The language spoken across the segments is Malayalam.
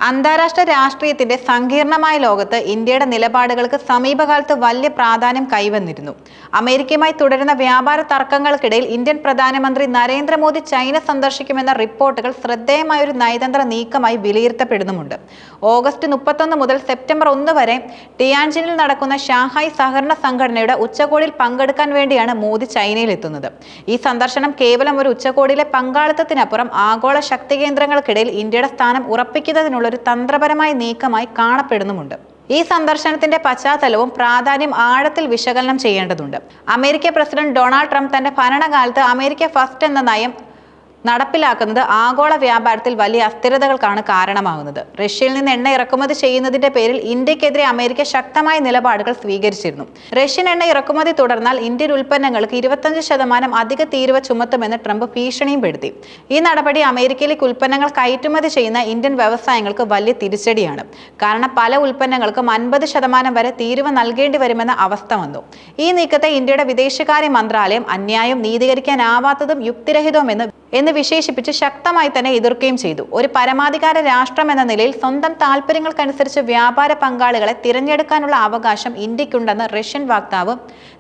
അന്താരാഷ്ട്ര രാഷ്ട്രീയത്തിന്റെ സങ്കീർണമായ ലോകത്ത് ഇന്ത്യയുടെ നിലപാടുകൾക്ക് സമീപകാലത്ത് വലിയ പ്രാധാന്യം കൈവന്നിരുന്നു. അമേരിക്കയുമായി തുടരുന്ന വ്യാപാര തർക്കങ്ങൾക്കിടയിൽ ഇന്ത്യൻ പ്രധാനമന്ത്രി നരേന്ദ്രമോദി ചൈന സന്ദർശിക്കുമെന്ന റിപ്പോർട്ടുകൾ ശ്രദ്ധേയമായ ഒരു നയതന്ത്ര നീക്കമായി വിലയിരുത്തപ്പെടുന്നുമുണ്ട്. ഓഗസ്റ്റ് 31 മുതൽ സെപ്റ്റംബർ 1 വരെ ടിയാൻജിനിൽ നടക്കുന്ന ഷാങ്ഹായ് സഹകരണ സംഘടനയുടെ ഉച്ചകോടിയിൽ പങ്കെടുക്കാൻ വേണ്ടിയാണ് മോദി ചൈനയിലെത്തുന്നത്. ഈ സന്ദർശനം കേവലം ഒരു ഉച്ചകോടിയിലെ പങ്കാളിത്തത്തിനപ്പുറം ആഗോള ശക്തി കേന്ദ്രങ്ങൾക്കിടയിൽ ഇന്ത്യയുടെ സ്ഥാനം ഉറപ്പിക്കുന്നതിനുള്ള ഒരു തന്ത്രപരമായ നീക്കമായി കാണപ്പെടുന്നുമുണ്ട്. ഈ സന്ദർശനത്തിന്റെ പശ്ചാത്തലവും പ്രാധാന്യം ആഴത്തിൽ വിശകലനം ചെയ്യേണ്ടതുണ്ട്. അമേരിക്ക പ്രസിഡന്റ് ഡൊണാൾഡ് ട്രംപ് തന്റെ ഭരണകാലത്ത് അമേരിക്ക ഫസ്റ്റ് എന്ന നയം നടപ്പിലാക്കുന്നത് ആഗോള വ്യാപാരത്തിൽ വലിയ അസ്ഥിരതകൾക്കാണ് കാരണമാകുന്നത്. റഷ്യയിൽ നിന്ന് എണ്ണ ഇറക്കുമതി ചെയ്യുന്നതിന്റെ പേരിൽ ഇന്ത്യക്കെതിരെ അമേരിക്ക ശക്തമായ നിലപാടുകൾ സ്വീകരിച്ചിരുന്നു. റഷ്യൻ എണ്ണ ഇറക്കുമതി തുടർന്നാൽ ഇന്ത്യൻ ഉൽപ്പന്നങ്ങൾക്ക് 25% അധിക തീരുവ ചുമത്തുമെന്ന് ട്രംപ് ഭീഷണിയും പെടുത്തി. ഈ നടപടി അമേരിക്കയിലേക്ക് ഉൽപ്പന്നങ്ങൾ കയറ്റുമതി ചെയ്യുന്ന ഇന്ത്യൻ വ്യവസായങ്ങൾക്ക് വലിയ തിരിച്ചടിയാണ്. കാരണം പല ഉൽപ്പന്നങ്ങൾക്കും 50% വരെ തീരുവ നൽകേണ്ടി വരുമെന്ന അവസ്ഥ വന്നു. ഈ നീക്കത്തെ ഇന്ത്യയുടെ വിദേശകാര്യ മന്ത്രാലയം അന്യായം, നീതീകരിക്കാനാവാത്തതും യുക്തിരഹിതവുമെന്ന് വിശേഷിപ്പിച്ച് ശക്തമായി തന്നെ എതിർക്കുകയും ചെയ്തു. ഒരു പരമാധികാര രാഷ്ട്രം എന്ന നിലയിൽ സ്വന്തം താൽപര്യങ്ങൾക്കനുസരിച്ച് വ്യാപാര പങ്കാളികളെ തിരഞ്ഞെടുക്കാനുള്ള അവകാശം ഇന്ത്യക്കുണ്ടെന്ന് റഷ്യൻ വക്താവ്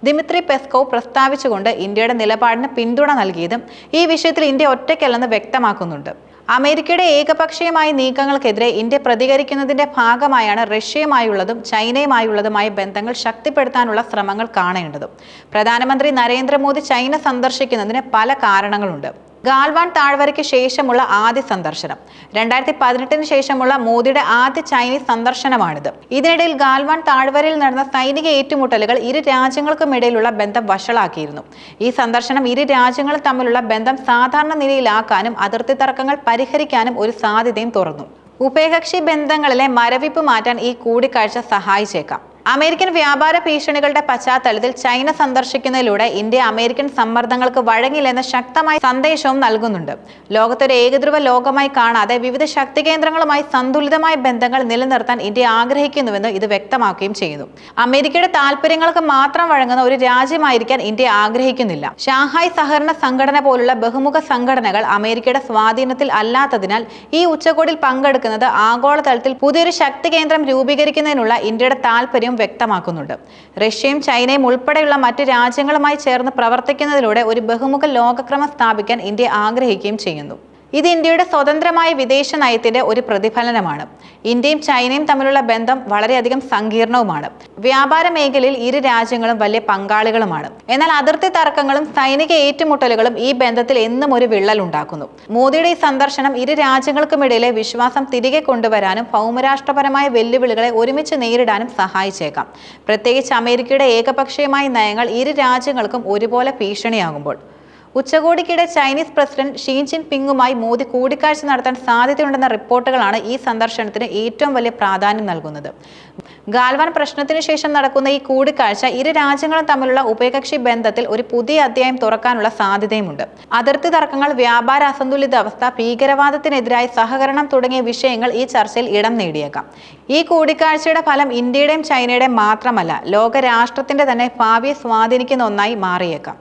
ദിമിത്രി പെസ്കോവ് പ്രസ്താവിച്ചുകൊണ്ട് ഇന്ത്യയുടെ നിലപാടിന് പിന്തുണ നൽകിയതും ഈ വിഷയത്തിൽ ഇന്ത്യ ഒറ്റയ്ക്കല്ലെന്ന് വ്യക്തമാക്കുന്നുണ്ട്. അമേരിക്കയുടെ ഏകപക്ഷീയമായ നീക്കങ്ങൾക്കെതിരെ ഇന്ത്യ പ്രതികരിക്കുന്നതിന്റെ ഭാഗമായാണ് റഷ്യയുമായുള്ളതും ചൈനയുമായുള്ളതുമായ ബന്ധങ്ങൾ ശക്തിപ്പെടുത്താനുള്ള ശ്രമങ്ങൾ കാണേണ്ടതും. പ്രധാനമന്ത്രി നരേന്ദ്രമോദി ചൈന സന്ദർശിക്കുന്നതിന് പല കാരണങ്ങളുണ്ട്. ഗാൽവാൻ താഴ്വരയ്ക്ക് ശേഷമുള്ള ആദ്യ സന്ദർശനം 2018 ശേഷമുള്ള മോദിയുടെ ആദ്യ ചൈനീസ് സന്ദർശനമാണിത്. ഇതിനിടയിൽ ഗാൽവാൻ താഴ്വരയിൽ നടന്ന സൈനിക ഏറ്റുമുട്ടലുകൾ ഇരു രാജ്യങ്ങൾക്കുമിടയിലുള്ള ബന്ധം വഷളാക്കിയിരുന്നു. ഈ സന്ദർശനം ഇരു രാജ്യങ്ങളും തമ്മിലുള്ള ബന്ധം സാധാരണ നിലയിലാക്കാനും അതിർത്തി തർക്കങ്ങൾ പരിഹരിക്കാനും ഒരു സാധ്യതയും തുറന്നു. ഉഭയകക്ഷി ബന്ധങ്ങളിലെ മരവിപ്പ് മാറ്റാൻ ഈ കൂടിക്കാഴ്ച സഹായിച്ചേക്കാം. അമേരിക്കൻ വ്യാപാര ഭീഷണികളുടെ പശ്ചാത്തലത്തിൽ ചൈന സന്ദർശിക്കുന്നതിലൂടെ ഇന്ത്യ അമേരിക്കൻ സമ്മർദ്ദങ്ങൾക്ക് വഴങ്ങില്ലെന്ന ശക്തമായ സന്ദേശവും നൽകുന്നുണ്ട്. ലോകത്തൊരു ഏകധ്രുവ ലോകമായി കാണാതെ വിവിധ ശക്തി കേന്ദ്രങ്ങളുമായി സന്തുലിതമായ ബന്ധങ്ങൾ നിലനിർത്താൻ ഇന്ത്യ ആഗ്രഹിക്കുന്നുവെന്ന് ഇത് വ്യക്തമാക്കുകയും ചെയ്യുന്നു. അമേരിക്കയുടെ താൽപര്യങ്ങൾക്ക് മാത്രം വഴങ്ങുന്ന ഒരു രാജ്യമായിരിക്കാൻ ഇന്ത്യ ആഗ്രഹിക്കുന്നില്ല. ഷാങ്ഹായ് സഹകരണ സംഘടന പോലുള്ള ബഹുമുഖ സംഘടനകൾ അമേരിക്കയുടെ സ്വാധീനത്തിൽ അല്ലാത്തതിനാൽ ഈ ഉച്ചകോടിയിൽ പങ്കെടുക്കുന്നത് ആഗോളതലത്തിൽ പുതിയൊരു ശക്തി കേന്ദ്രം രൂപീകരിക്കുന്നതിനുള്ള ഇന്ത്യയുടെ താൽപര്യം വ്യക്തമാക്കുന്നുണ്ട്. റഷ്യയും ചൈനയും ഉൾപ്പെടെയുള്ള മറ്റ് രാജ്യങ്ങളുമായി ചേർന്ന് പ്രവർത്തിക്കുന്നതിലൂടെ ഒരു ബഹുമുഖ ലോകക്രമം സ്ഥാപിക്കാൻ ഇന്ത്യ ആഗ്രഹിക്കുകയും ചെയ്യുന്നു. ഇത് ഇന്ത്യയുടെ സ്വതന്ത്രമായ വിദേശ നയത്തിന്റെ ഒരു പ്രതിഫലനമാണ്. ഇന്ത്യയും ചൈനയും തമ്മിലുള്ള ബന്ധം വളരെയധികം സങ്കീർണവുമാണ്. വ്യാപാര മേഖലയിൽ ഇരു രാജ്യങ്ങളും വലിയ പങ്കാളികളുമാണ്. എന്നാൽ അതിർത്തി തർക്കങ്ങളും സൈനിക ഏറ്റുമുട്ടലുകളും ഈ ബന്ധത്തിൽ എന്നും ഒരു വിള്ളൽ ഉണ്ടാക്കുന്നു. മോദിയുടെ ഈ സന്ദർശനം ഇരു രാജ്യങ്ങൾക്കുമിടയിലെ വിശ്വാസം തിരികെ കൊണ്ടുവരാനും ഭൗമരാഷ്ട്രപരമായ വെല്ലുവിളികളെ ഒരുമിച്ച് നേരിടാനും സഹായിച്ചേക്കാം. പ്രത്യേകിച്ച് അമേരിക്കയുടെ ഏകപക്ഷീയമായ നയങ്ങൾ ഇരു രാജ്യങ്ങൾക്കും ഒരുപോലെ ഭീഷണിയാകുമ്പോൾ. ഉച്ചകോടിക്കിടെ ചൈനീസ് പ്രസിഡന്റ് ഷീ ജിൻ പിങ്ങുമായി മോദി കൂടിക്കാഴ്ച നടത്താൻ സാധ്യതയുണ്ടെന്ന റിപ്പോർട്ടുകളാണ് ഈ സന്ദർശനത്തിന് ഏറ്റവും വലിയ പ്രാധാന്യം നൽകുന്നത്. ഗാൽവാൻ പ്രശ്നത്തിനു ശേഷം നടക്കുന്ന ഈ കൂടിക്കാഴ്ച ഇരു രാജ്യങ്ങളും തമ്മിലുള്ള ഉഭയകക്ഷി ബന്ധത്തിൽ ഒരു പുതിയ അധ്യായം തുറക്കാനുള്ള സാധ്യതയുമുണ്ട്. അതിർത്തി തർക്കങ്ങൾ, വ്യാപാര അസന്തുലിതാവസ്ഥ, ഭീകരവാദത്തിനെതിരായ സഹകരണം തുടങ്ങിയ വിഷയങ്ങൾ ഈ ചർച്ചയിൽ ഇടം നേടിയേക്കാം. ഈ കൂടിക്കാഴ്ചയുടെ ഫലം ഇന്ത്യയുടെയും ചൈനയുടെയും മാത്രമല്ല, ലോകരാഷ്ട്രത്തിന്റെ തന്നെ ഭാവിയെ സ്വാധീനിക്കുന്ന ഒന്നായി മാറിയേക്കാം.